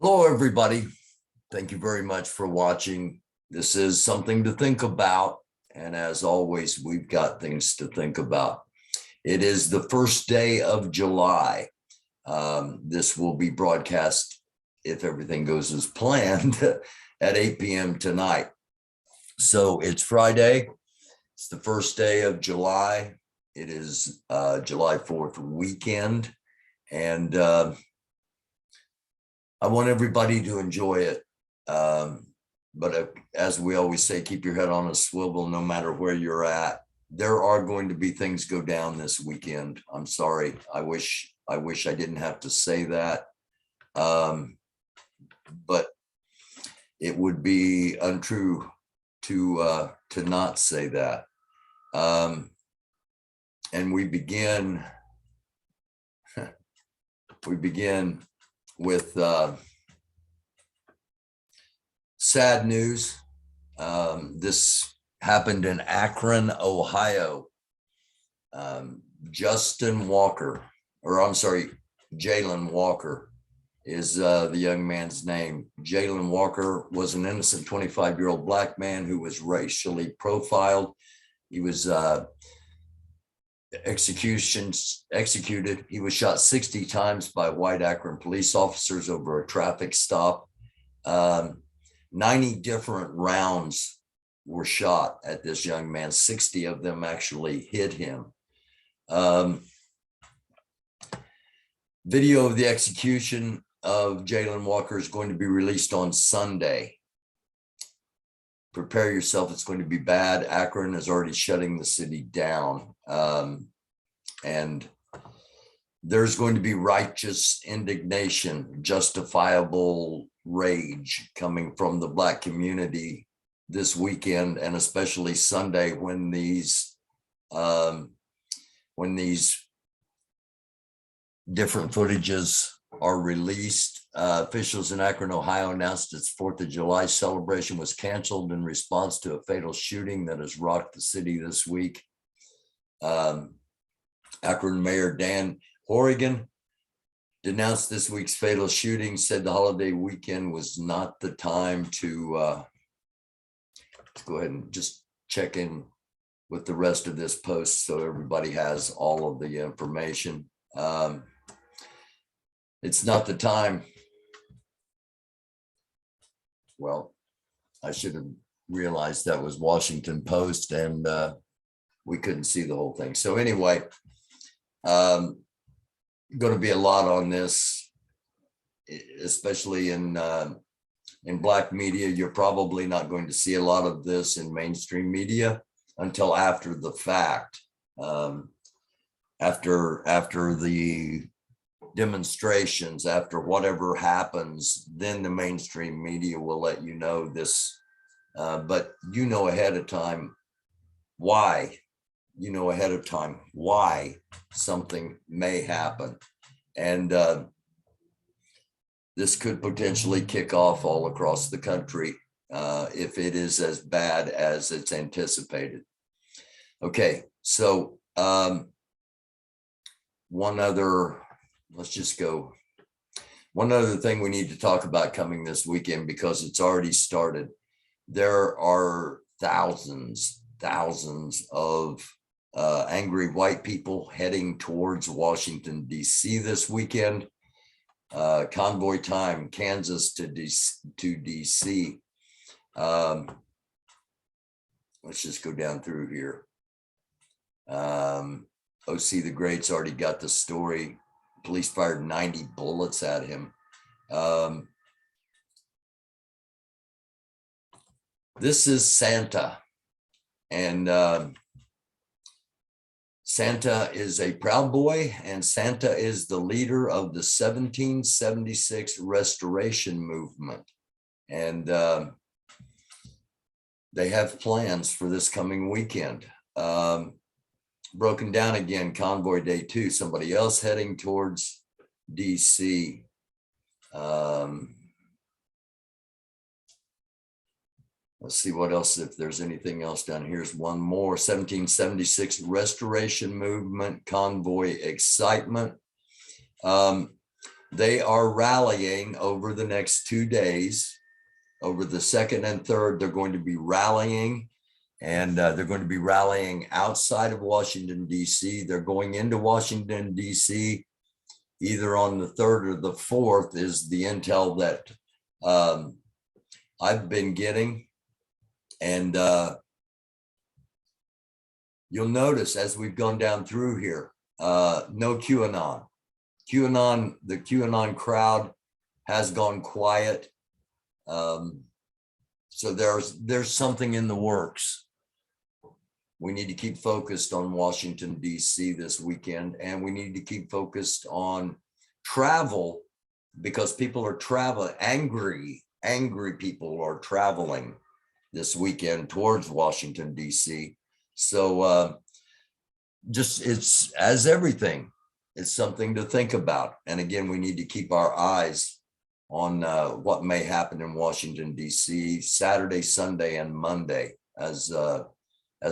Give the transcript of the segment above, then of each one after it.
Hello, everybody. Thank you very much for watching. This is something to think about. And as always, we've got things to think about. It is the first day of July. This will be broadcast, if everything goes as planned, at 8 p.m. tonight. So it's Friday. It's the first day of July. It is July 4th weekend. And I want everybody to enjoy it. But as we always say, keep your head on a swivel no matter where you're at. There are going to be things go down this weekend. I'm sorry. I wish I didn't have to say that. But it would be untrue to not say that. And we begin with sad news. This happened in Akron, Ohio. Jalen Walker is the young man's name. Jalen Walker was an innocent 25-year-old black man who was racially profiled. He was executed. He was shot 60 times by white Akron police officers over a traffic stop. 90 different rounds were shot at this young man. 60 of them actually hit him. Video of the execution of Jalen Walker is going to be released on Sunday. Prepare yourself, it's going to be bad. Akron is already shutting the city down. And there's going to be righteous indignation, justifiable rage coming from the Black community this weekend, and especially Sunday when these different footages are released. Officials in Akron, Ohio announced its 4th of July celebration was canceled in response to a fatal shooting that has rocked the city this week. Akron Mayor Dan Horrigan denounced this week's fatal shooting, said the holiday weekend was not the time to let's go ahead and just check in with the rest of this post so everybody has all of the information. It's not the time. Well, I should have realized that was Washington Post, and we couldn't see the whole thing. So anyway, going to be a lot on this, especially in Black media. You're probably not going to see a lot of this in mainstream media until after the fact. After the demonstrations, after whatever happens, then the mainstream media will let you know this. But you know ahead of time why. You know ahead of time why something may happen. And this could potentially kick off all across the country if it is as bad as it's anticipated. Okay, so one other thing we need to talk about coming this weekend, because it's already started. There are thousands of angry white people heading towards Washington, D.C. this weekend. Convoy time, Kansas to D.C. Let's just go down through here. OC the Great's already got the story. Police fired 90 bullets at him. This is Santa. And Santa is a proud boy, and Santa is the leader of the 1776 Restoration Movement. And they have plans for this coming weekend. Broken down again, Convoy Day 2, somebody else heading towards DC. Let's see what else, if there's anything else down here. Here's one more, 1776 Restoration Movement, Convoy Excitement. They are rallying over the next 2 days. Over the 2nd and 3rd, they're going to be rallying, and they're going to be rallying outside of Washington, D.C. They're going into Washington, D.C. either on the 3rd or the 4th is the intel that I've been getting. And you'll notice as we've gone down through here, no QAnon. The QAnon crowd has gone quiet. So there's something in the works. We need to keep focused on Washington, D.C. this weekend, and we need to keep focused on travel because people are traveling. Angry people are traveling this weekend towards Washington, D.C. So just it's as everything, it's something to think about. And again, we need to keep our eyes on what may happen in Washington, D.C. Saturday, Sunday, and Monday, as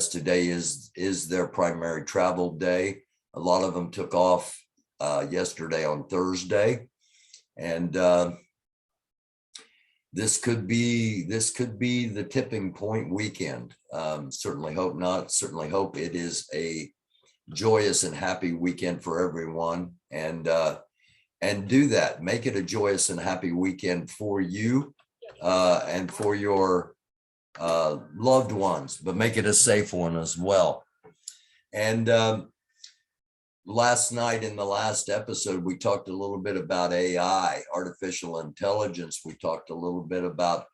today is their primary travel day. A lot of them took off yesterday on Thursday, and this could be the tipping point weekend. Certainly hope not. Certainly hope it is a joyous and happy weekend for everyone, and do that. Make it a joyous and happy weekend for you and for your loved ones, but make it a safe one as well. And last night in the last episode, we talked a little bit about AI, artificial intelligence. We talked a little bit about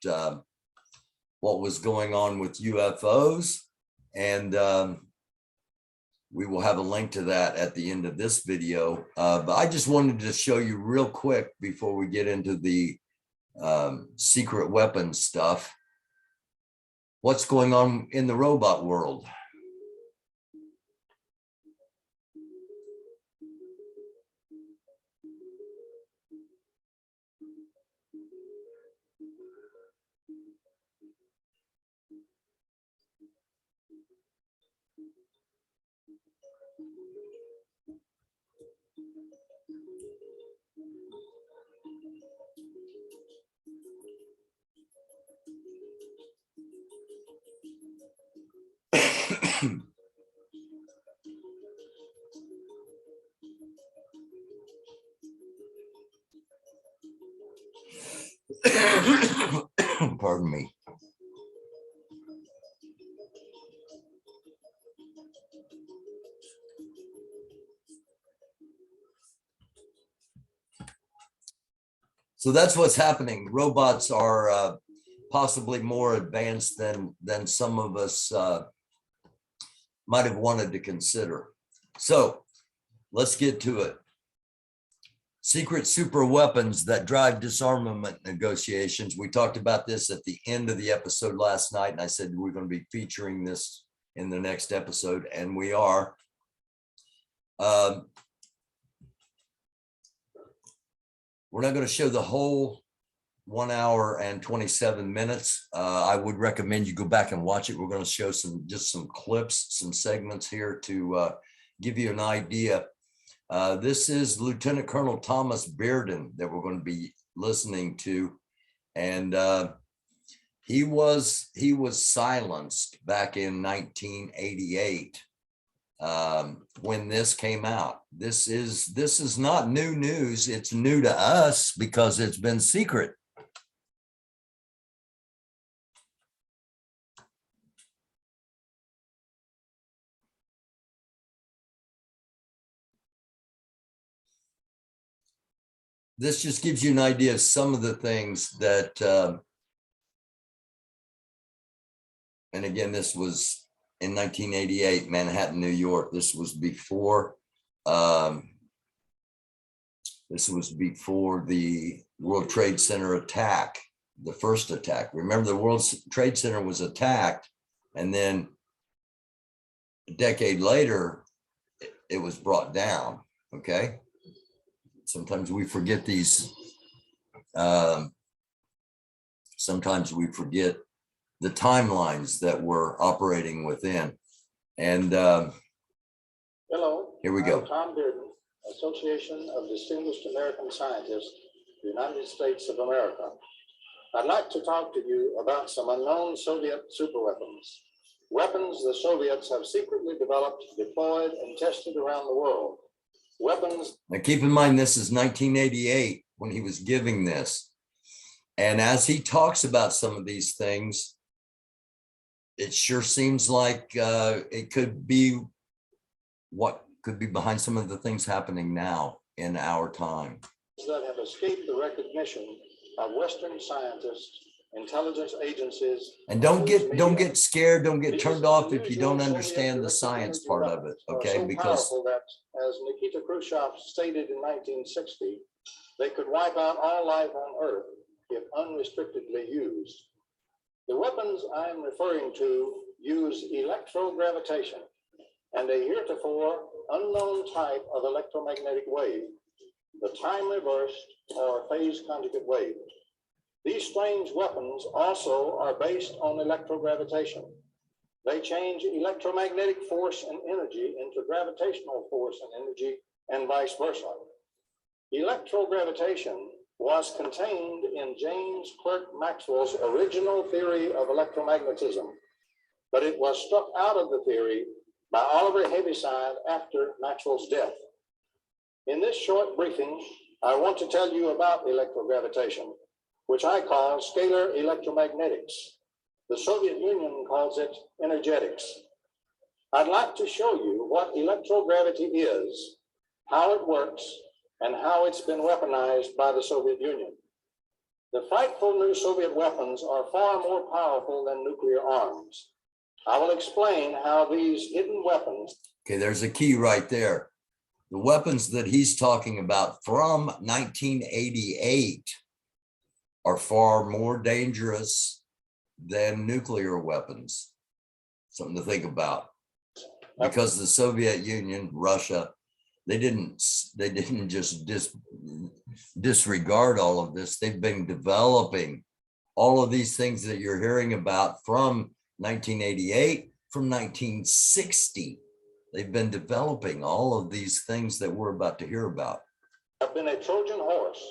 what was going on with UFOs, and we will have a link to that at the end of this video. But I just wanted to show you real quick before we get into the secret weapons stuff, what's going on in the robot world. Pardon me. So that's what's happening. Robots are possibly more advanced than some of us might have wanted to consider. So let's get to it. Secret super weapons that drive disarmament negotiations. We talked about this at the end of the episode last night, and I said we're going to be featuring this in the next episode, and we are. We're not going to show the whole 1 hour and 27 minutes. I would recommend you go back and watch it. We're going to show just some clips, some segments here to give you an idea. This is Lieutenant Colonel Thomas Bearden that we're going to be listening to, and he was silenced back in 1988 when this came out. This is not new news. It's new to us because it's been secret. This just gives you an idea of some of the things that, and again, this was in 1988, Manhattan, New York. This was before the World Trade Center attack, the first attack. Remember, the World Trade Center was attacked, and then a decade later, it was brought down, okay? Sometimes we forget these. Sometimes we forget the timelines that we're operating within. And hello, here we go. I'm Tom Bearden, Association of Distinguished American Scientists, United States of America. I'd like to talk to you about some unknown Soviet superweapons. Weapons the Soviets have secretly developed, deployed, and tested around the world. Weapons. Now keep in mind, this is 1988 when he was giving this. And as he talks about some of these things, it sure seems like it could be what could be behind some of the things happening now in our time. That have escaped the recognition of Western scientists, intelligence agencies. And don't get scared, don't get turned off if you don't understand the science part of it, okay? So because powerful that, as Nikita Khrushchev stated in 1960, they could wipe out all life on Earth if unrestrictedly used. The weapons I am referring to use electrogravitation and a heretofore unknown type of electromagnetic wave, the time reversed or phase conjugate wave. These strange weapons also are based on electrogravitation. They change electromagnetic force and energy into gravitational force and energy, and vice versa. Electrogravitation was contained in James Clerk Maxwell's original theory of electromagnetism, but it was struck out of the theory by Oliver Heaviside after Maxwell's death. In this short briefing, I want to tell you about electrogravitation, which I call scalar electromagnetics. The Soviet Union calls it energetics. I'd like to show you what electrogravity is, how it works, and how it's been weaponized by the Soviet Union. The frightful new Soviet weapons are far more powerful than nuclear arms. I will explain how these hidden weapons. Okay, there's a key right there. The weapons that he's talking about from 1988 are far more dangerous than nuclear weapons. Something to think about. Because the Soviet Union, Russia, they didn't just disregard all of this. They've been developing all of these things that you're hearing about from 1988, from 1960. They've been developing all of these things that we're about to hear about. Have been a Trojan horse,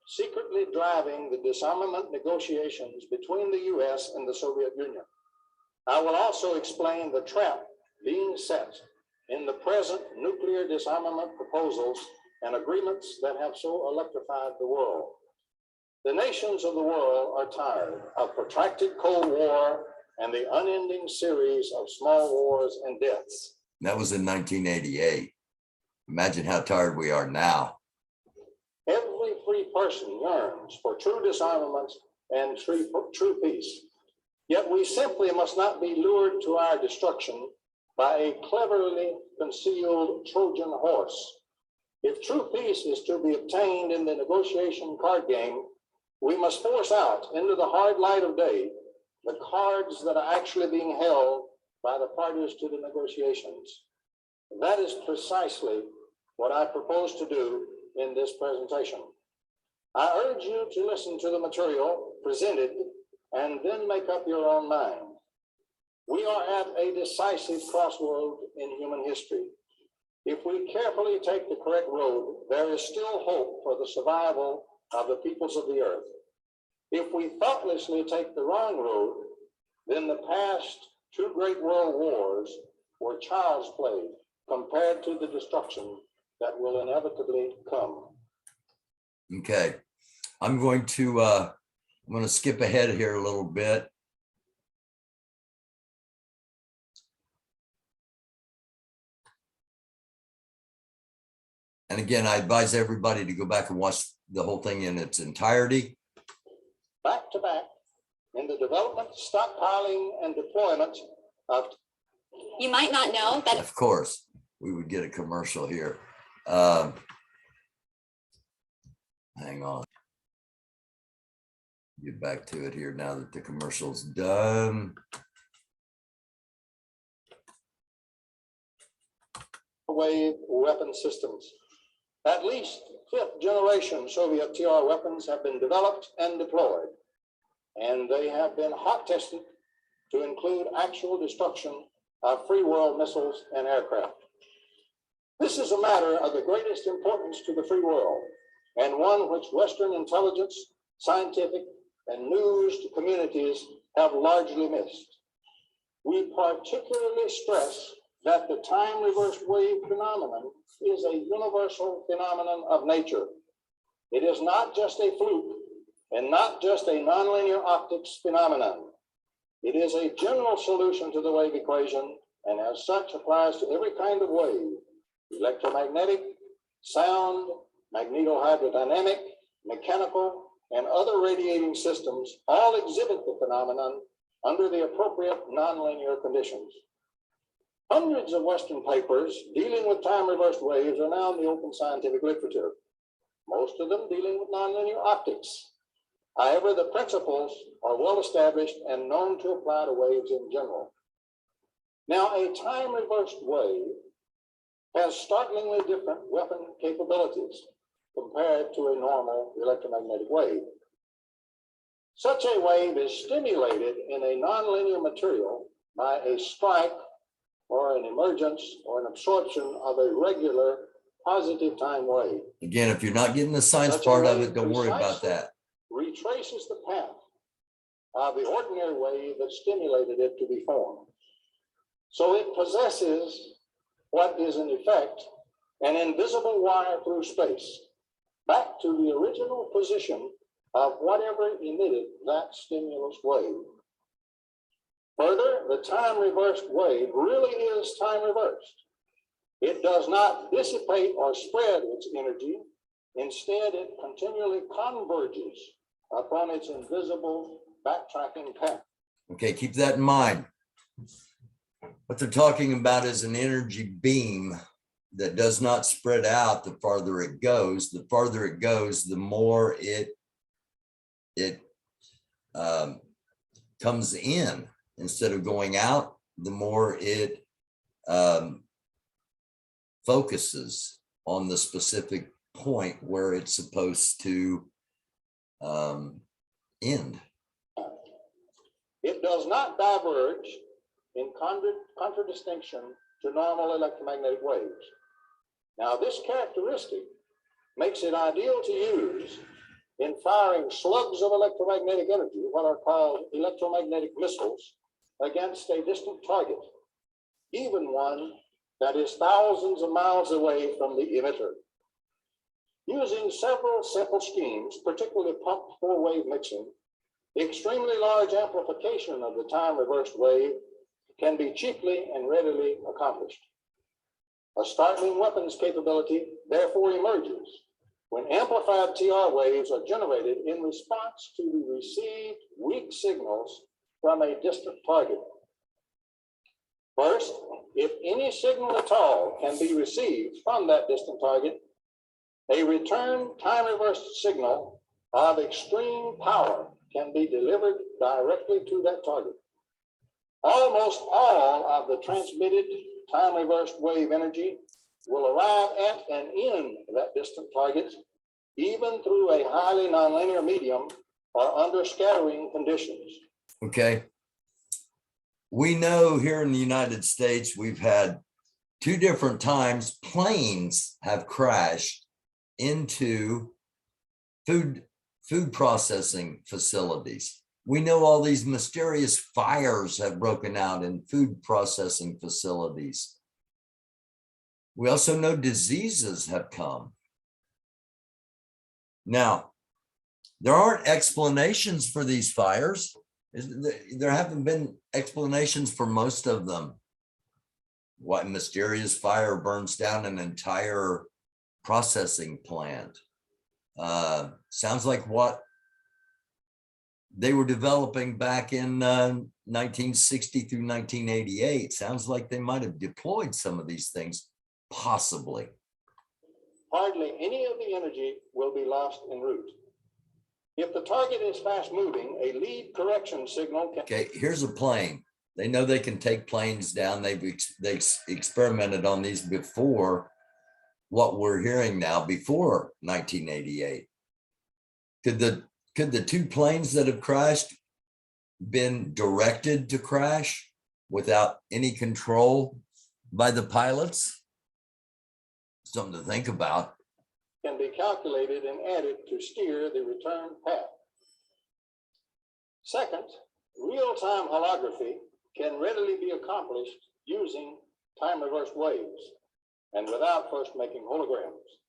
secretly driving the disarmament negotiations between the US and the Soviet Union. I will also explain the trap being set in the present nuclear disarmament proposals and agreements that have so electrified the world. The nations of the world are tired of protracted Cold War and the unending series of small wars and deaths. That was in 1988. Imagine how tired we are now. Every free person yearns for true disarmament and true peace. Yet we simply must not be lured to our destruction by a cleverly concealed Trojan horse. If true peace is to be obtained in the negotiation card game, we must force out into the hard light of day the cards that are actually being held by the parties to the negotiations. That is precisely what I propose to do in this presentation. I urge you to listen to the material presented and then make up your own mind. We are at a decisive crossroad in human history. If we carefully take the correct road, there is still hope for the survival of the peoples of the earth. If we thoughtlessly take the wrong road, then the past two great world wars were child's play compared to the destruction that will inevitably come. Okay, I'm going to skip ahead here a little bit. And again, I advise everybody to go back and watch the whole thing in its entirety. Back to back in the development, stockpiling, and deployment of. You might not know that. Of course, we would get a commercial here. Hang on. Get back to it here now that the commercial's done. Wave weapon systems. At least fifth generation Soviet TR weapons have been developed and deployed, and they have been hot tested to include actual destruction of free world missiles and aircraft. This is a matter of the greatest importance to the free world, and one which Western intelligence, scientific, and news communities have largely missed. We particularly stress that the time reversed wave phenomenon is a universal phenomenon of nature. It is not just a fluke and not just a nonlinear optics phenomenon. It is a general solution to the wave equation, and as such applies to every kind of wave: electromagnetic, sound, magnetohydrodynamic, mechanical, and other radiating systems all exhibit the phenomenon under the appropriate nonlinear conditions. Hundreds of Western papers dealing with time-reversed waves are now in the open scientific literature, most of them dealing with nonlinear optics. However, the principles are well established and known to apply to waves in general. Now, a time-reversed wave has startlingly different weapon capabilities compared to a normal electromagnetic wave. Such a wave is stimulated in a nonlinear material by a strike or an emergence or an absorption of a regular positive time wave. Again, if you're not getting the science Such a part of wave it, don't worry about precisely that. retraces the path of the ordinary wave that stimulated it to be formed. So it possesses what is in effect an invisible wire through space back to the original position of whatever emitted that stimulus wave. Further, the time reversed wave really is time reversed. It does not dissipate or spread its energy. Instead, it continually converges upon its invisible backtracking path. Okay, keep that in mind. What they're talking about is an energy beam that does not spread out the farther it goes. The farther it goes, the more it comes in. Instead of going out, the more it focuses on the specific point where it's supposed to end. It does not diverge in contradistinction to normal electromagnetic waves. Now, this characteristic makes it ideal to use in firing slugs of electromagnetic energy, what are called electromagnetic missiles, against a distant target, even one that is thousands of miles away from the emitter. Using several simple schemes, particularly pumped four-wave mixing, the extremely large amplification of the time-reversed wave can be cheaply and readily accomplished. A startling weapons capability therefore emerges when amplified TR waves are generated in response to the received weak signals from a distant target. First, if any signal at all can be received from that distant target, a return time-reversed signal of extreme power can be delivered directly to that target. Almost all of the transmitted time-reversed wave energy will arrive at and in that distant target, even through a highly nonlinear medium or under scattering conditions. Okay. We know here in the United States, we've had two different times planes have crashed into food processing facilities. We know all these mysterious fires have broken out in food processing facilities. We also know diseases have come. Now, there aren't explanations for these fires. There haven't been explanations for most of them. What mysterious fire burns down an entire processing plant? Sounds like what they were developing back in 1960 through 1988. Sounds like they might have deployed some of these things, possibly. Hardly any of the energy will be lost en route. If the target is fast moving, a lead correction signal can... Okay, here's a plane. They know they can take planes down. They experimented on these before what we're hearing now, before 1988. Could the two planes that have crashed been directed to crash without any control by the pilots? something to think about. can be calculated and added to steer the return path. Second, real-time holography can readily be accomplished using time-reversed waves and without first making holograms.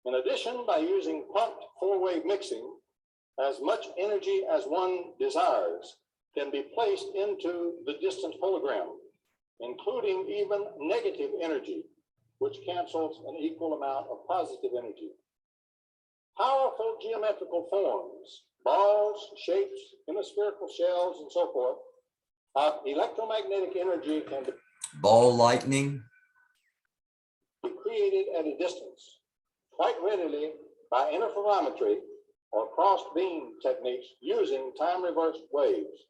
In addition, by using pumped four-wave mixing, as much energy as one desires can be placed into the distant hologram, including even negative energy, which cancels an equal amount of positive energy. Powerful geometrical forms, balls, shapes, hemispherical shells, and so forth, of electromagnetic energy can Ball lightning. be created at a distance quite readily by interferometry or cross beam techniques using time-reversed waves.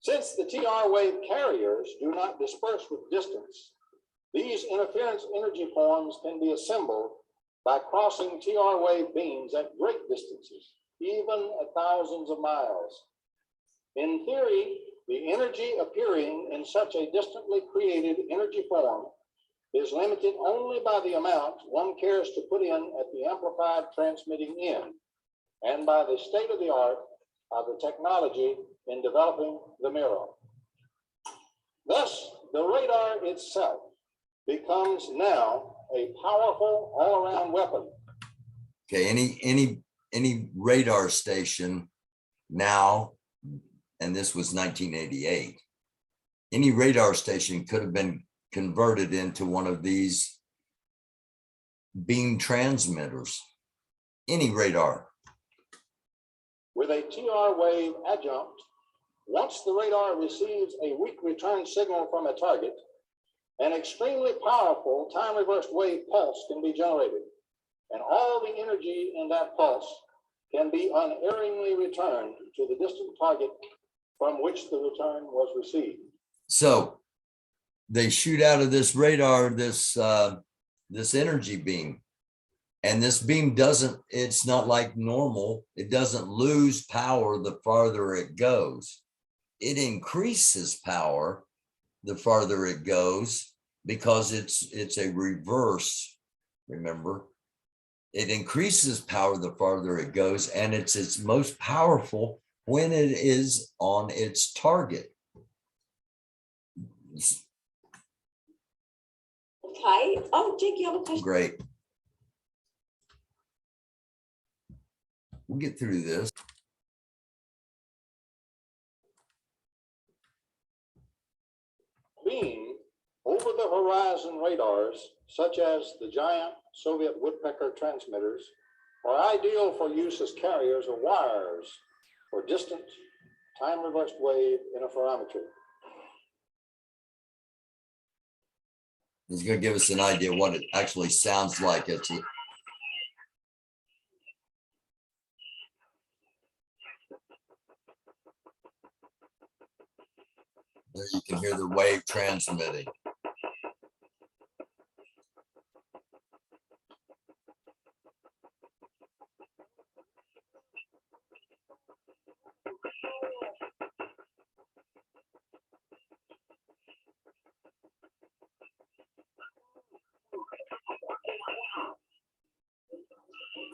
Since the TR wave carriers do not disperse with distance, these interference energy forms can be assembled by crossing TR wave beams at great distances, even at thousands of miles. In theory, the energy appearing in such a distantly created energy form is limited only by the amount one cares to put in at the amplified transmitting end, and by the state of the art of the technology in developing the mirror. Thus, the radar itself becomes now a powerful all-around weapon. Okay, any radar station now, and this was 1988, any radar station could have been converted into one of these beam transmitters. Any radar. With a TR wave adjunct, once the radar receives a weak return signal from a target, an extremely powerful time-reversed wave pulse can be generated, and all the energy in that pulse can be unerringly returned to the distant target from which the return was received. So they shoot out of this radar this energy beam, and this beam doesn't, it's not like normal, it doesn't lose power the farther it goes. It increases power the farther it goes because it's a reverse. Remember, it increases power the farther it goes, and it's its most powerful when it is on its target. Okay. Oh, Jake, you have a question? Great. We'll get through this. Beam over-the-horizon radars, such as the giant Soviet woodpecker transmitters, are ideal for use as carriers or wires for distant time-reversed wave interferometry. He's going to give us an idea what it actually sounds like. It's there you can hear the wave transmitting.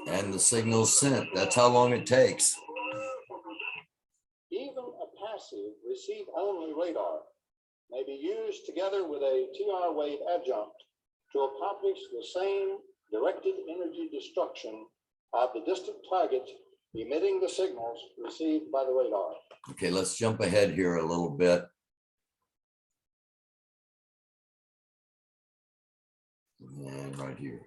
And the signal's sent. That's how long it takes. Even a passive receive-only radar may be used together with a TR wave adjunct to accomplish the same directed energy destruction of the distant target emitting the signals received by the radar. Okay, let's jump ahead here a little bit. And right here.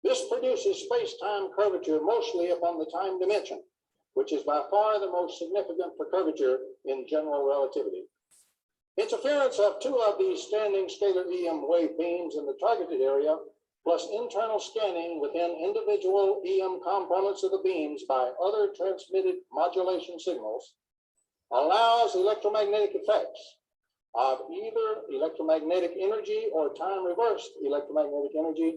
This produces space-time curvature mostly upon the time dimension, which is by far the most significant for curvature in general relativity. Interference of two of these standing scalar EM wave beams in the targeted area, plus internal scanning within individual EM components of the beams by other transmitted modulation signals, allows electromagnetic effects of either electromagnetic energy or time-reversed electromagnetic energy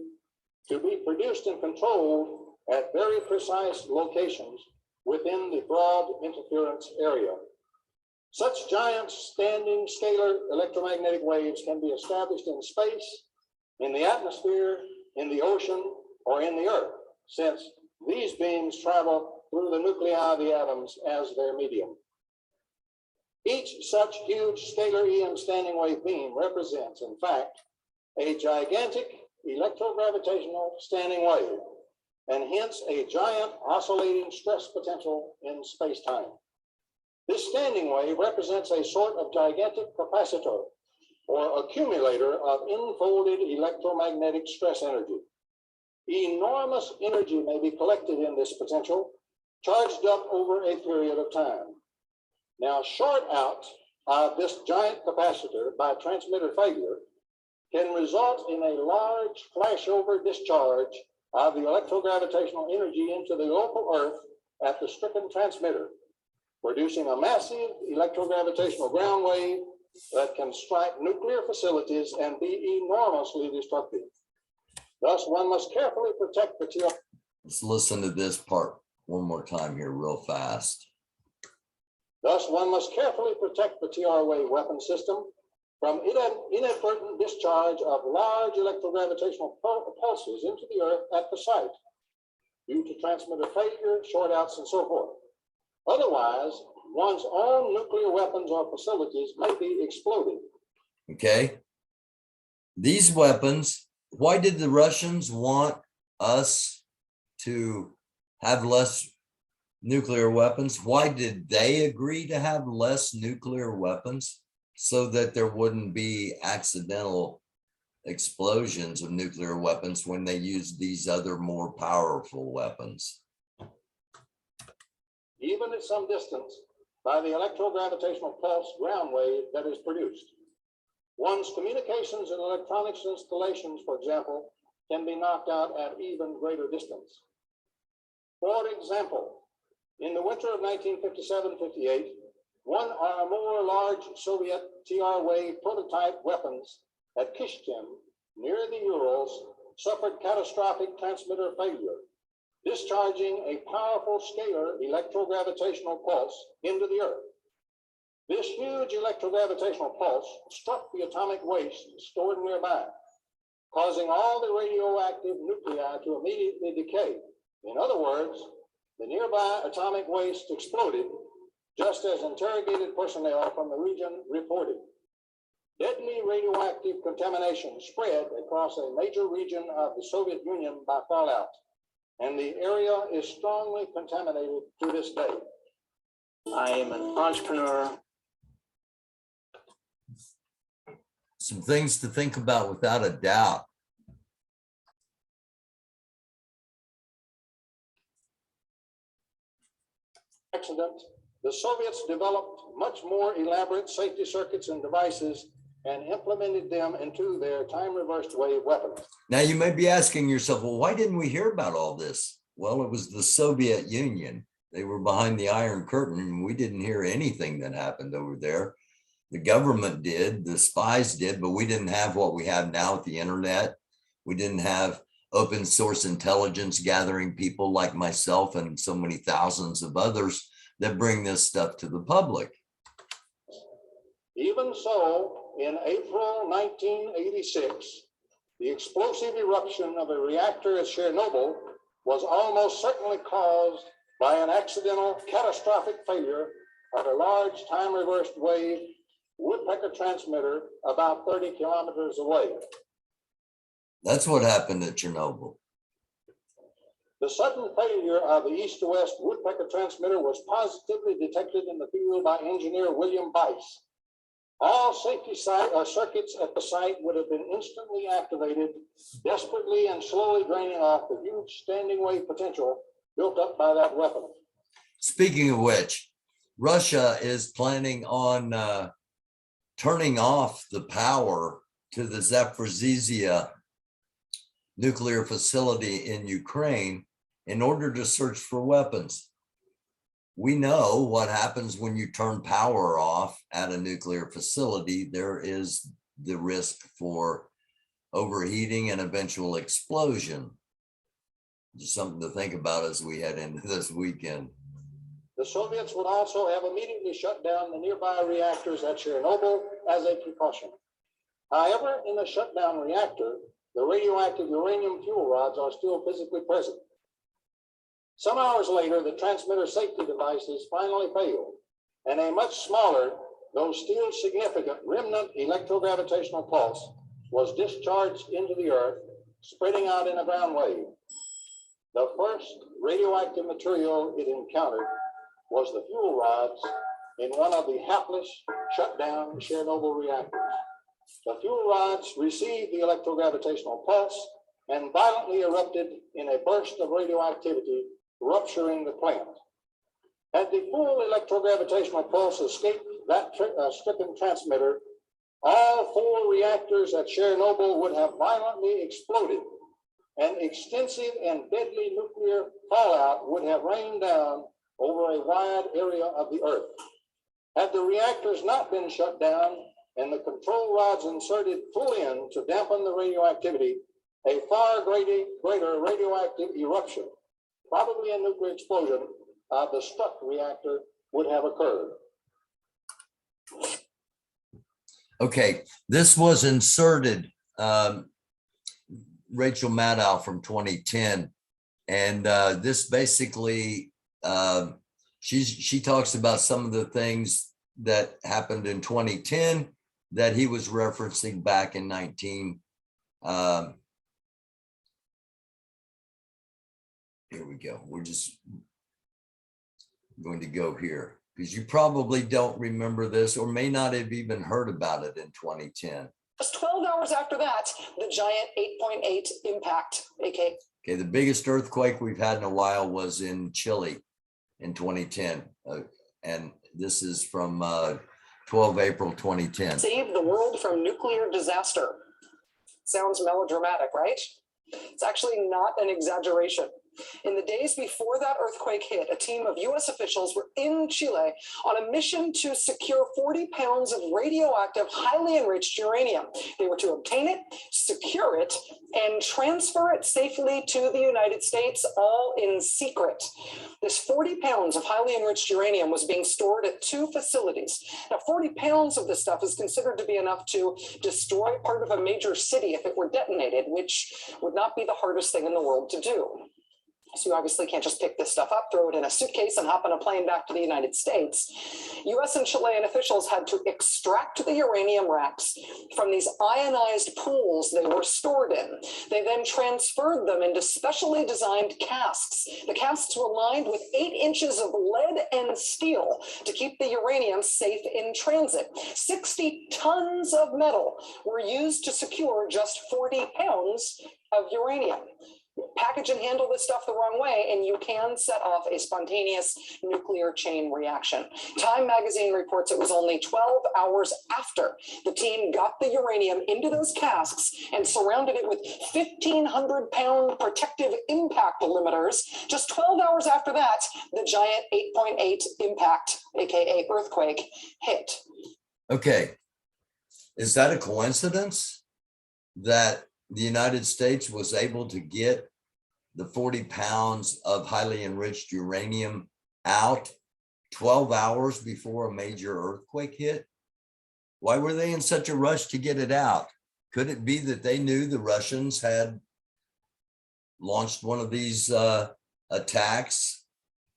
to be produced and controlled at very precise locations within the broad interference area. Such giant standing scalar electromagnetic waves can be established in space, in the atmosphere, in the ocean, or in the earth, since these beams travel through the nuclei of the atoms as their medium. Each such huge scalar EM standing wave beam represents, in fact, a gigantic electrogravitational standing wave, and hence a giant oscillating stress potential in space-time. This standing wave represents a sort of gigantic capacitor or accumulator of enfolded electromagnetic stress energy. Enormous energy may be collected in this potential, charged up over a period of time. Now, short out of this giant capacitor by transmitter failure can result in a large flashover discharge of the electrogravitational energy into the local Earth at the stricken transmitter, producing a massive electrogravitational ground wave that can strike nuclear facilities and be enormously destructive. Thus, one must carefully protect the TR. Let's listen to this part one more time here real fast. Thus, one must carefully protect the TR wave weapon system from inadvertent discharge of large electrogravitational pulses into the Earth at the site due to transmitter failure, short outs, and so forth. Otherwise, one's own nuclear weapons or facilities may be exploded. Okay. These weapons, why did the Russians want us to have less nuclear weapons? Why did they agree to have less nuclear weapons? So that there wouldn't be accidental explosions of nuclear weapons when they use these other more powerful weapons. Even at some distance, by the electrogravitational pulse ground wave that is produced. One's communications and electronics installations, for example, can be knocked out at even greater distance. For example, in the winter of 1957-58, one or more large Soviet TR wave prototype weapons at Kishkin, near the Urals, suffered catastrophic transmitter failure, discharging a powerful scalar electrogravitational pulse into the Earth. This huge electrogravitational pulse struck the atomic waste stored nearby, causing all the radioactive nuclei to immediately decay. In other words, the nearby atomic waste exploded, just as interrogated personnel from the region reported. Deadly radioactive contamination spread across a major region of the Soviet Union by fallout, and the area is strongly contaminated to this day. I am an entrepreneur. Some things to think about without a doubt. Accident. The Soviets developed much more elaborate safety circuits and devices and implemented them into their time-reversed wave weapons. Now you may be asking yourself, well, why didn't we hear about all this? Well, it was the Soviet Union. They were behind the Iron Curtain, and we didn't hear anything that happened over there. The government did, the spies did, but we didn't have what we have now with the internet. We didn't have open source intelligence gathering people like myself and so many thousands of others that bring this stuff to the public. Even so, in April 1986, the explosive eruption of a reactor at Chernobyl was almost certainly caused by an accidental catastrophic failure of a large time-reversed wave woodpecker transmitter about 30 kilometers away. That's what happened at Chernobyl. The sudden failure of the east to west woodpecker transmitter was positively detected in the field by engineer William Bice. All safety circuits at the site would have been instantly activated, desperately and slowly draining off the huge standing wave potential built up by that weapon. Speaking of which, Russia is planning on turning off the power to the Zaporizhzhia nuclear facility in Ukraine in order to search for weapons. We know what happens when you turn power off at a nuclear facility. There is the risk for overheating and eventual explosion. Just something to think about as we head into this weekend. The Soviets would also have immediately shut down the nearby reactors at Chernobyl as a precaution. However, in the shutdown reactor, the radioactive uranium fuel rods are still physically present. Some hours later, the transmitter safety devices finally failed, and a much smaller, though still significant, remnant electrogravitational pulse was discharged into the Earth, spreading out in a ground wave. The first radioactive material it encountered was the fuel rods in one of the hapless, shut-down Chernobyl reactors. The fuel rods received the electrogravitational pulse and violently erupted in a burst of radioactivity, rupturing the plant. Had the full electrogravitational pulse escaped that stricken transmitter, all 4 reactors at Chernobyl would have violently exploded, and extensive and deadly nuclear fallout would have rained down over a wide area of the Earth. Had the reactors not been shut down and the control rods inserted full in to dampen the radioactivity, a far greater radioactive eruption, probably a nuclear explosion, of the struck reactor would have occurred. Okay, this was inserted, Rachel Maddow from 2010. And this basically, she talks about some of the things that happened in 2010 that he was referencing back in 19. Here we go. We're just going to go here because you probably don't remember this or may not have even heard about it in 2010. Just 12 hours after that, the giant 8.8 impact, aka. Okay, the biggest earthquake we've had in a while was in Chile in 2010. And this is from 12 April 2010. Save the world from nuclear disaster. Sounds melodramatic, right? It's actually not an exaggeration. In the days before that earthquake hit, a team of US officials were in Chile on a mission to secure 40 pounds of radioactive, highly enriched uranium. They were to obtain it, secure it, and transfer it safely to the United States, all in secret. This 40 pounds of highly enriched uranium was being stored at 2 facilities. Now, 40 pounds of this stuff is considered to be enough to destroy part of a major city if it were detonated, which would not be the hardest thing in the world to do. So you obviously can't just pick this stuff up, throw it in a suitcase, and hop on a plane back to the United States. US and Chilean officials had to extract the uranium racks from these ionized pools they were stored in. They then transferred them into specially designed casks. The casks were lined with 8 inches of lead and steel to keep the uranium safe in transit. 60 tons of metal were used to secure just 40 pounds of uranium. Package and handle this stuff the wrong way, and you can set off a spontaneous nuclear chain reaction. Time magazine reports it was only 12 hours after the team got the uranium into those casks and surrounded it with 1,500-pound protective impact limiters. Just 12 hours after that, the giant 8.8 impact, aka earthquake, hit. Okay, is that a coincidence that the United States was able to get the 40 pounds of highly enriched uranium out 12 hours before a major earthquake hit? Why were they in such a rush to get it out? Could it be that they knew the Russians had launched one of these attacks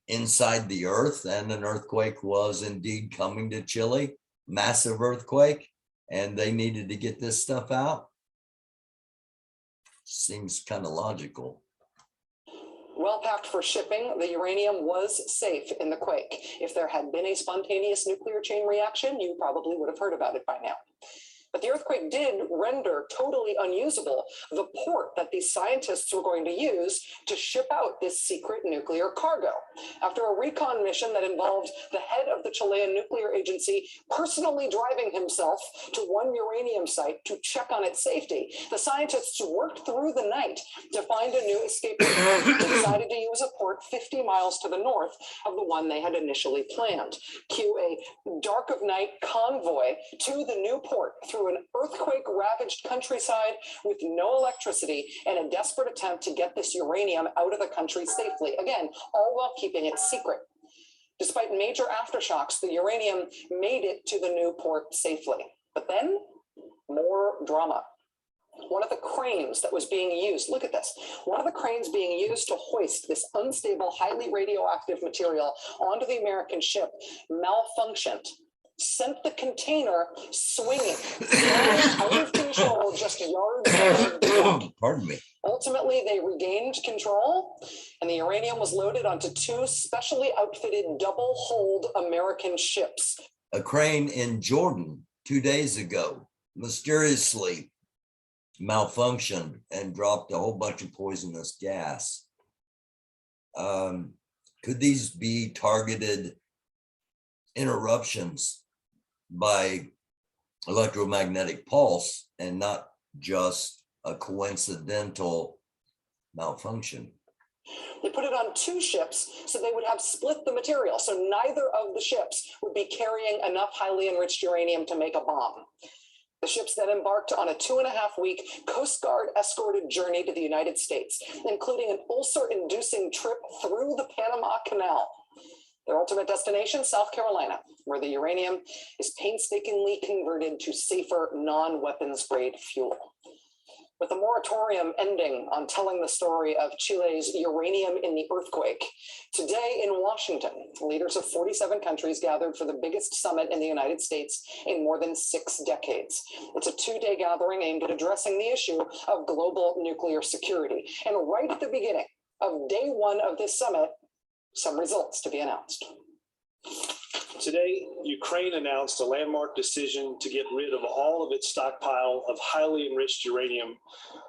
inside the earth and an earthquake was indeed coming to Chile, massive earthquake, and they needed to get this stuff out? Seems kind of logical. Well packed for shipping, the uranium was safe in the quake. If there had been a spontaneous nuclear chain reaction, you probably would have heard about it by now. But the earthquake did render totally unusable the port that these scientists were going to use to ship out this secret nuclear cargo. After a recon mission that involved the head of the Chilean nuclear agency personally driving himself to one uranium site to check on its safety, the scientists worked through the night to find a new escape route. They decided to use a port 50 miles to the north of the one they had initially planned. Cue a dark of night convoy to the new port through an earthquake-ravaged countryside with no electricity and a desperate attempt to get this uranium out of the country safely. Again, all while keeping it secret. Despite major aftershocks, the uranium made it to the new port safely. But then, more drama. One of the cranes that was being used, look at this, one of the cranes being used to hoist this unstable, highly radioactive material onto the American ship malfunctioned, sent the container swinging, out of control just yards above the deck. Pardon me. Ultimately, they regained control, and the uranium was loaded onto two specially outfitted double-hulled American ships. A crane in Jordan 2 days ago mysteriously malfunctioned and dropped a whole bunch of poisonous gas. Could these be targeted interruptions by electromagnetic pulse and not just a coincidental malfunction? They put it on two ships so they would have split the material, so neither of the ships would be carrying enough highly enriched uranium to make a bomb. The ships then embarked on a 2.5-week Coast Guard escorted journey to the United States, including an ulcer-inducing trip through the Panama Canal. Their ultimate destination, South Carolina, where the uranium is painstakingly converted to safer non-weapons grade fuel. With the moratorium ending on telling the story of Chile's uranium in the earthquake, today in Washington, leaders of 47 countries gathered for the biggest summit in the United States in more than 6 decades. It's a 2-day gathering aimed at addressing the issue of global nuclear security. And right at the beginning of day 1 of this summit, some results to be announced. Today, Ukraine announced a landmark decision to get rid of all of its stockpile of highly enriched uranium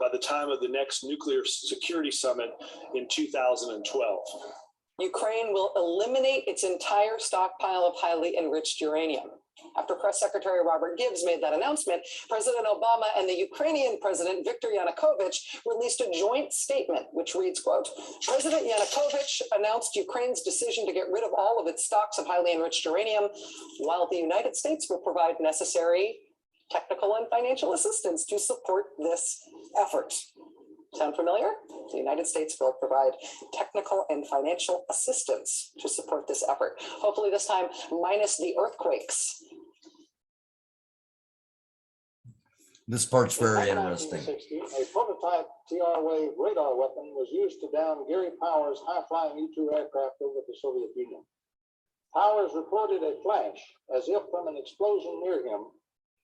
by the time of the next nuclear security summit in 2012. Ukraine will eliminate its entire stockpile of highly enriched uranium. After Press Secretary Robert Gibbs made that announcement, President Obama and the Ukrainian President Viktor Yanukovych released a joint statement, which reads, quote, President Yanukovych announced Ukraine's decision to get rid of all of its stocks of highly enriched uranium, while the United States will provide necessary technical and financial assistance to support this effort. Sound familiar? The United States will provide technical and financial assistance to support this effort. Hopefully this time, minus the earthquakes. This part's very In interesting. 1960, a prototype TR-wave radar weapon was used to down Gary Powers' high-flying U-2 aircraft over the Soviet Union. Powers reported a flash as if from an explosion near him,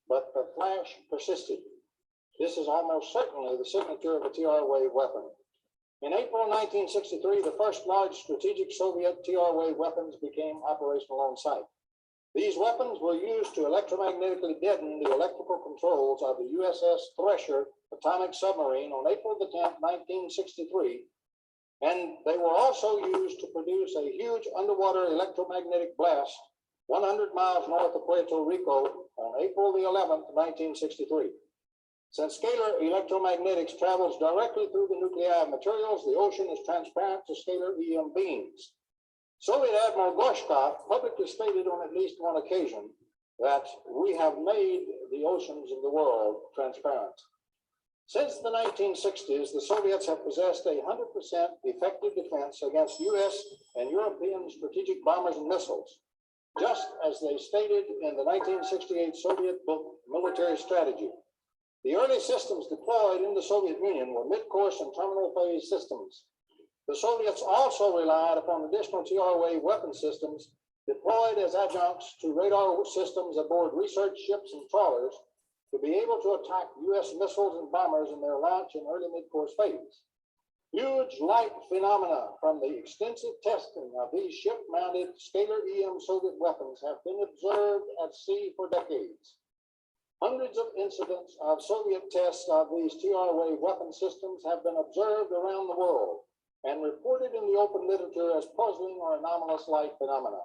but the flash persisted. This is almost certainly the signature of a TR-wave weapon. In April 1963, the first large strategic Soviet TR-wave weapons became operational on site. These weapons were used to electromagnetically deaden the electrical controls of the USS Thresher atomic submarine on April the 10th, 1963, and they were also used to produce a huge underwater electromagnetic blast 100 miles north of Puerto Rico on April the 11th, 1963. Since scalar electromagnetics travels directly through the nuclei of materials, the ocean is transparent to scalar EM beams. Soviet Admiral Gorshkov publicly stated on at least one occasion that we have made the oceans of the world transparent. Since the 1960s, the Soviets have possessed a 100% effective defense against US and European strategic bombers and missiles, just as they stated in the 1968 Soviet book, Military Strategy. The early systems deployed in the Soviet Union were mid-course and terminal phase systems. The Soviets also relied upon additional TR-wave weapon systems deployed as adjuncts to radar systems aboard research ships and trawlers to be able to attack US missiles and bombers in their launch and early mid-course phase. Huge light phenomena from the extensive testing of these ship-mounted scalar EM Soviet weapons have been observed at sea for decades. Hundreds of incidents of Soviet tests of these TR-wave weapon systems have been observed around the world and reported in the open literature as puzzling or anomalous light phenomena.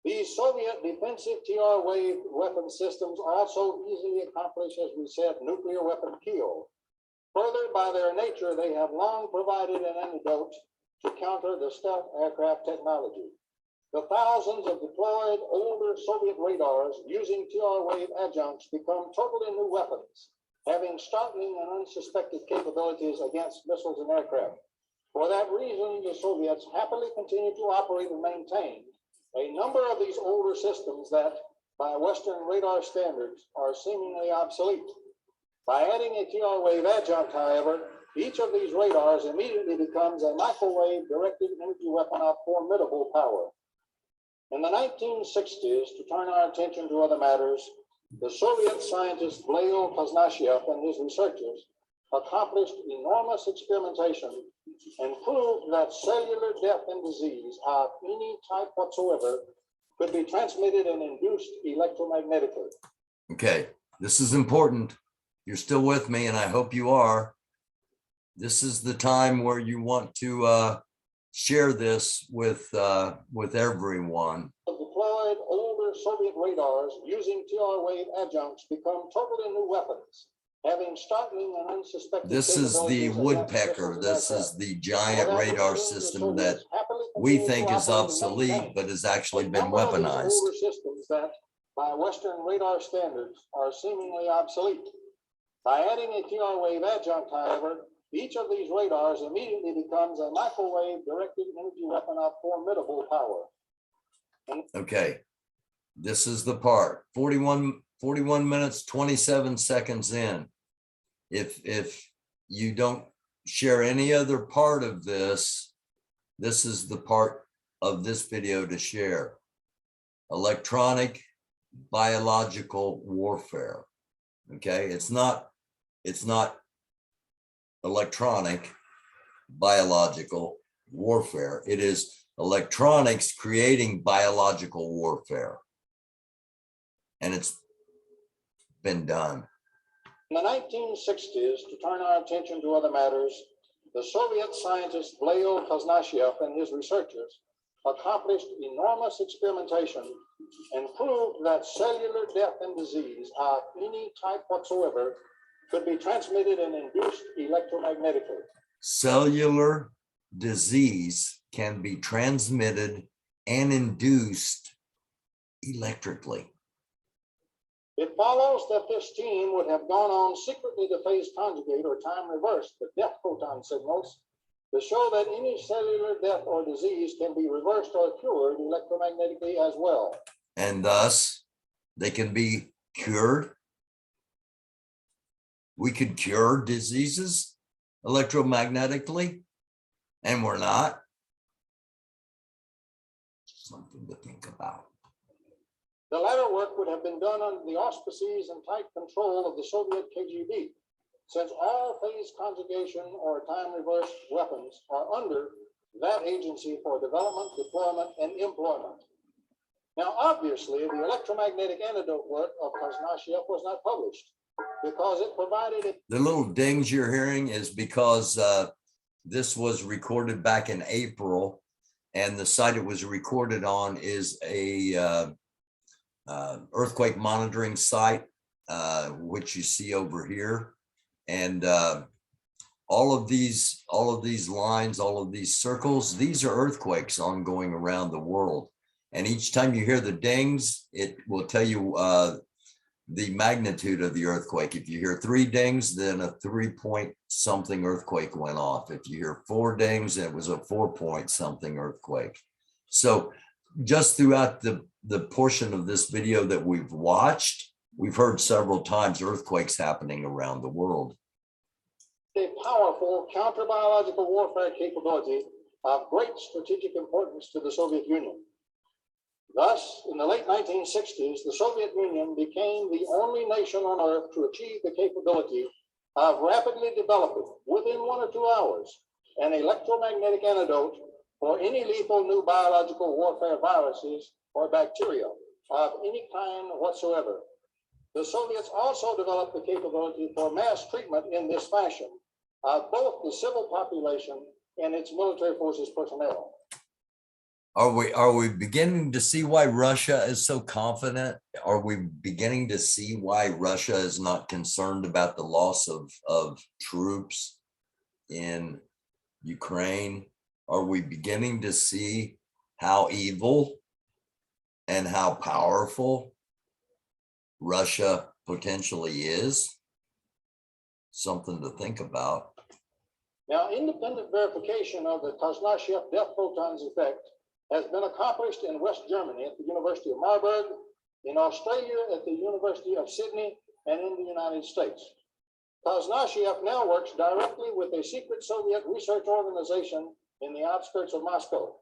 These Soviet defensive TR-wave weapon systems also easily accomplish, as we said, nuclear weapon kill. Further, by their nature, they have long provided an antidote to counter the stealth aircraft technology. The thousands of deployed older Soviet radars using TR-wave adjuncts become totally new weapons, having startling and unsuspected capabilities against missiles and aircraft. For that reason, the Soviets happily continue to operate and maintain A number of these older systems that, by Western radar standards, are seemingly obsolete. By adding a TR wave adjunct, however, each of these radars immediately becomes a microwave-directed energy weapon of formidable power. In the 1960s, to turn our attention to other matters, the Soviet scientist Blail Kazanashev and his researchers accomplished enormous experimentation and proved that cellular death and disease of any type whatsoever could be transmitted and induced electromagnetically. Okay, this is important. You're still with me, and I hope you are. This is the time where you want to share this with everyone. Deployed older Soviet radars using TR wave adjuncts become totally new weapons, having startling and unsuspected. This is the capabilities woodpecker. against This missiles is the giant radar system that we think is obsolete, but has actually been weaponized. Older systems that, by Western radar standards, are seemingly obsolete. By adding a TR wave adjunct, however, each of these radars immediately becomes a microwave-directed energy weapon of formidable power. Okay, this is the part. 41 minutes, 27 seconds in. If you don't share any other part of this, this is the part of this video to share. Electronic biological warfare. Okay, it's not electronic biological warfare. It is electronics creating biological warfare. And it's been done. In the 1960s, to turn our attention to other matters, the Soviet scientist Blail Kazanashev and his researchers accomplished enormous experimentation and proved that cellular death and disease of any type whatsoever could be transmitted and induced electromagnetically. Cellular disease can be transmitted and induced electrically. It follows that this team would have gone on secretly to phase conjugate or time reverse the death photon signals to show that any cellular death or disease can be reversed or cured electromagnetically as well. And thus, they can be cured. We could cure diseases electromagnetically, and we're not. Something to think about. The latter work would have been done under the auspices and tight control of the Soviet KGB, since all phase conjugation or time reverse weapons are under that agency for development, deployment, and employment. Now, obviously, the electromagnetic antidote work of Kazanashev was not published because it provided The little dings you're hearing is because this was recorded back in April, and the site it was recorded on is a earthquake monitoring site, which you see over here. And all of these lines, all of these circles, these are earthquakes ongoing around the world. And each time you hear the dings, it will tell you the magnitude of the earthquake. If you hear 3 dings, then a 3-point-something earthquake went off. If you hear 4 dings, it was a 4-point-something earthquake. So just throughout the portion of this video that we've watched, we've heard several times earthquakes happening around the world. a powerful counter-biological warfare capability of great strategic importance to the Soviet Union. Thus, in the late 1960s, the Soviet Union became the only nation on Earth to achieve the capability of rapidly developing, within 1 or 2 hours, an electromagnetic antidote for any lethal new biological warfare viruses or bacteria of any kind whatsoever. The Soviets also developed the capability for mass treatment in this fashion of both the civil population and its military forces personnel. Are we beginning to see why Russia is so confident? Are we beginning to see why Russia is not concerned about the loss of troops in Ukraine? Are we beginning to see how evil and how powerful Russia potentially is? Something to think about. Now, independent verification of the Kazanashev death photons effect has been accomplished in West Germany at the University of Marburg, in Australia at the University of Sydney, and in the United States. Cashapp now works directly with a secret Soviet research organization in the outskirts of Moscow.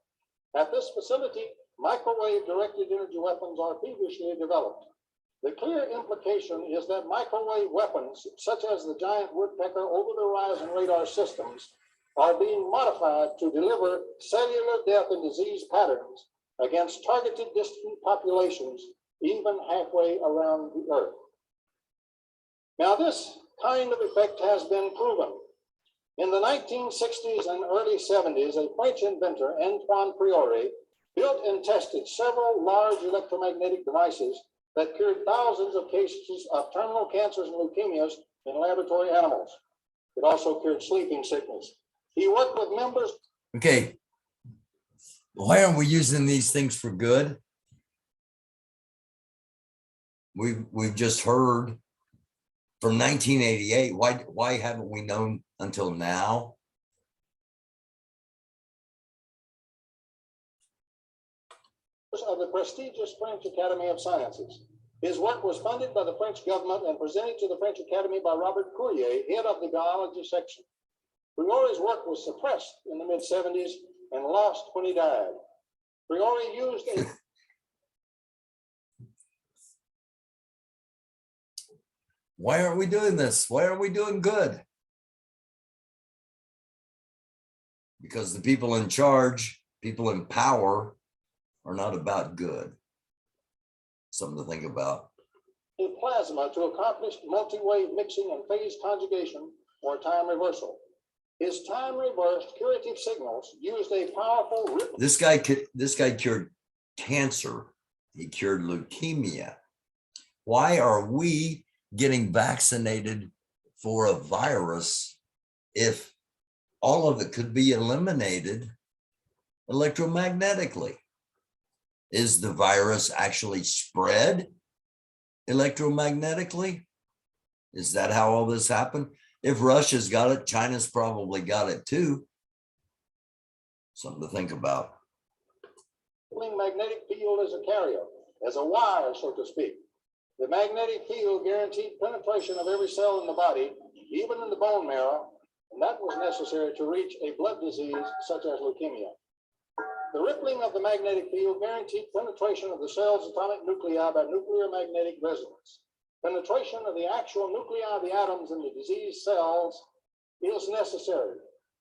At this facility, microwave-directed energy weapons are feverishly developed. The clear implication is that microwave weapons, such as the giant woodpecker over-the-horizon radar systems, are being modified to deliver cellular death and disease patterns against targeted distant populations, even halfway around the Earth. Now, this kind of effect has been proven. In the 1960s and early 70s, a French inventor, Antoine Priori, built and tested several large electromagnetic devices that cured thousands of cases of terminal cancers and leukemias in laboratory animals. It also cured sleeping sickness. He worked with members. Okay. Why aren't we using these things for good? We've just heard from 1988. Why haven't we known until now? Of the prestigious French Academy of Sciences. His work was funded by the French government and presented to the French Academy by Robert Courier, head of the biology section. Priori's work was suppressed in the mid-70s and lost when he died. Priori used a Why aren't we doing this? Why aren't we doing good? Because the people in charge, people in power, are not about good. Something to think about. plasma to accomplish multi-wave mixing and phase conjugation or time reversal. His time reversed curative signals used a powerful ripple. This guy cured cancer. He cured leukemia. Why are we getting vaccinated for a virus if all of it could be eliminated electromagnetically? Is the virus actually spread electromagnetically? Is that how all this happened? If Russia's got it, China's probably got it too. Something to think about. Magnetic field as a carrier, as a wire, so to speak. The magnetic field guaranteed penetration of every cell in the body, even in the bone marrow, and that was necessary to reach a blood disease such as leukemia. The rippling of the magnetic field guaranteed penetration of the cell's atomic nuclei by nuclear magnetic resonance. Penetration of the actual nuclei of the atoms in the diseased cells is necessary,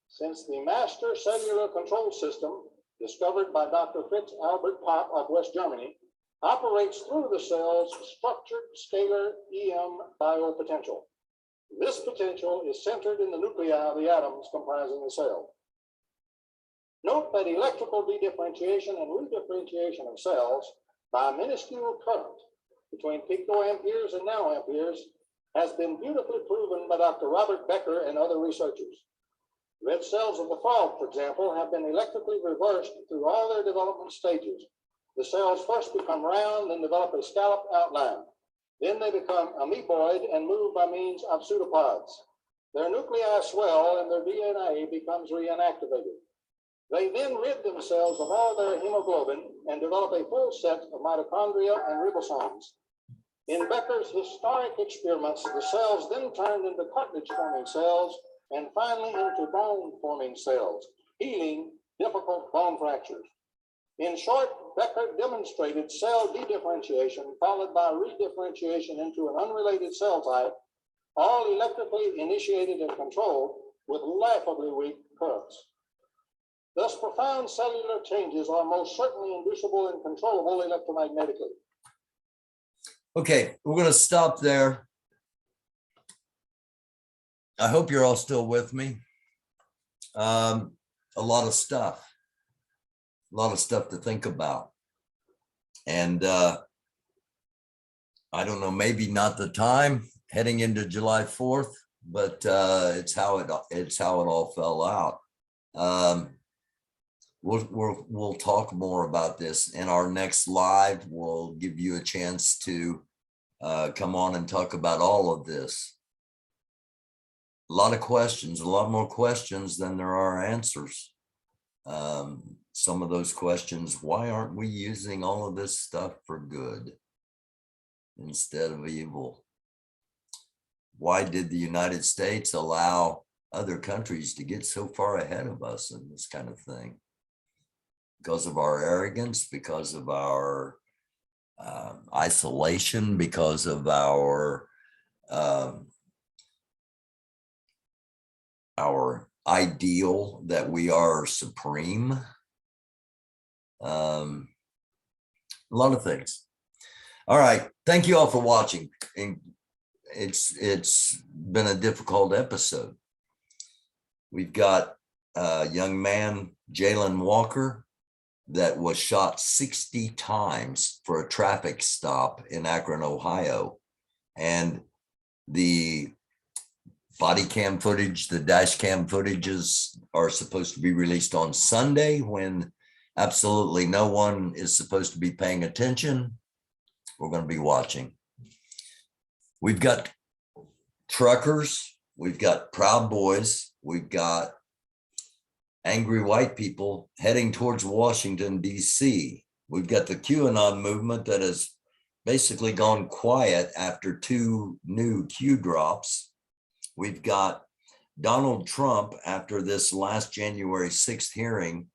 since the master cellular control system, discovered by Dr. Fritz Albert Popp of West Germany, operates through the cell's structured scalar EM biopotential. This potential is centered in the nuclei of the atoms comprising the cell. Note that electrical dedifferentiation and redifferentiation of cells by minuscule current between picoamperes and nanoamperes has been beautifully proven by Dr. Robert Becker and other researchers. Red cells of the frog, for example, have been electrically reversed through all their development stages. The cells first become round and develop a scalloped outline. Then they become amoeboid and move by means of pseudopods. Their nuclei swell and their DNA becomes reinactivated. They then rid themselves of all their hemoglobin and develop a full set of mitochondria and ribosomes. In Becker's historic experiments, the cells then turned into cartilage-forming cells and finally into bone-forming cells, healing difficult bone fractures. In short, Becker demonstrated cell dedifferentiation followed by redifferentiation into an unrelated cell type, all electrically initiated and controlled with laughably weak currents. Thus, profound cellular changes are most certainly inducible and controllable electromagnetically. Okay, we're going to stop there. I hope you're all still with me. A lot of stuff to think about. And I don't know, maybe not the time heading into July 4th, but it's how it all fell out. We'll talk more about this in our next live. We'll give you a chance to come on and talk about all of this. A lot of questions, a lot more questions than there are answers. some of those questions. Why aren't we using all of this stuff for good instead of evil? Why did the United States allow other countries to get so far ahead of us in this kind of thing? Because of our arrogance, because of our isolation, because of our ideal that we are supreme. A lot of things. All right. Thank you all for watching. And it's been a difficult episode. We've got a young man, Jalen Walker, that was shot 60 times for a traffic stop in Akron, Ohio. And the body cam footage, the dash cam footages are supposed to be released on Sunday when absolutely no one is supposed to be paying attention. We're going to be watching. We've got truckers, we've got Proud Boys, we've got angry white people heading towards Washington, D.C. We've got the QAnon movement that has basically gone quiet after 2 new Q drops. We've got Donald Trump after this last January 6th hearing.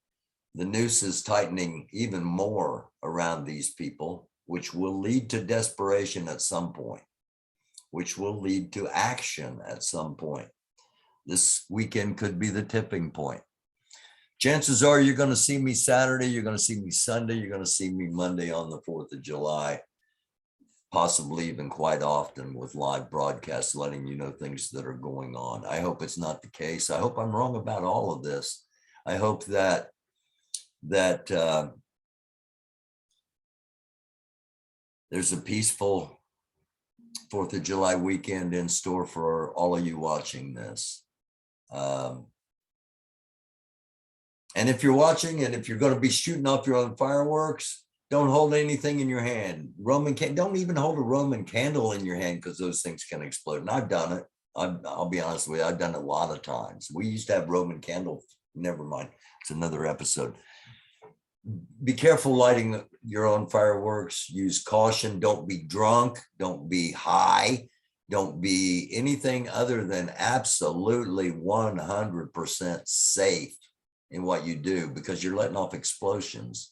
The noose is tightening even more around these people, which will lead to desperation at some point, which will lead to action at some point. This weekend could be the tipping point. Chances are you're going to see me Saturday, you're going to see me Sunday, you're going to see me Monday on the 4th of July, possibly even quite often with live broadcasts, letting you know things that are going on. I hope it's not the case. I hope I'm wrong about all of this. I hope that there's a peaceful 4th of July weekend in store for all of you watching this. And if you're watching, and if you're going to be shooting off your own fireworks, don't hold anything in your hand. Don't even hold a Roman candle in your hand, because those things can explode. And I've done it. I'll be honest with you, I've done it a lot of times. We used to have Roman candles. Never mind. It's another episode. Be careful lighting your own fireworks. Use caution. Don't be drunk. Don't be high. Don't be anything other than absolutely 100% safe in what you do, because you're letting off explosions.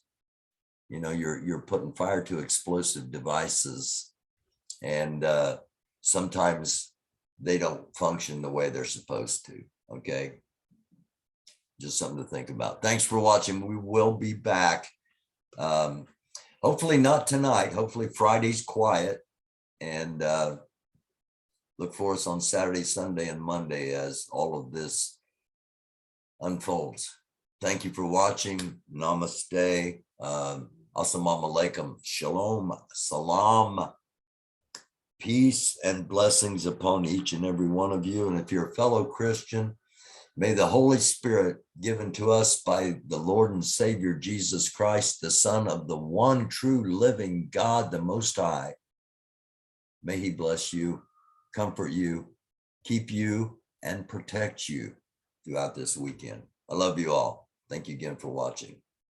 You know, you're putting fire to explosive devices, and sometimes they don't function the way they're supposed to. Okay. Just something to think about. Thanks for watching. We will be back. Hopefully not tonight. Hopefully Friday's quiet, and look for us on Saturday, Sunday, and Monday as all of this unfolds. Thank you for watching. Namaste. Assalamu alaikum. Shalom. Salam. Peace and blessings upon each and every one of you. And if you're a fellow Christian, may the Holy Spirit given to us by the Lord and Savior Jesus Christ, the Son of the one true living God, the Most High, may he bless you, comfort you, keep you, and protect you throughout this weekend. I love you all. Thank you again for watching.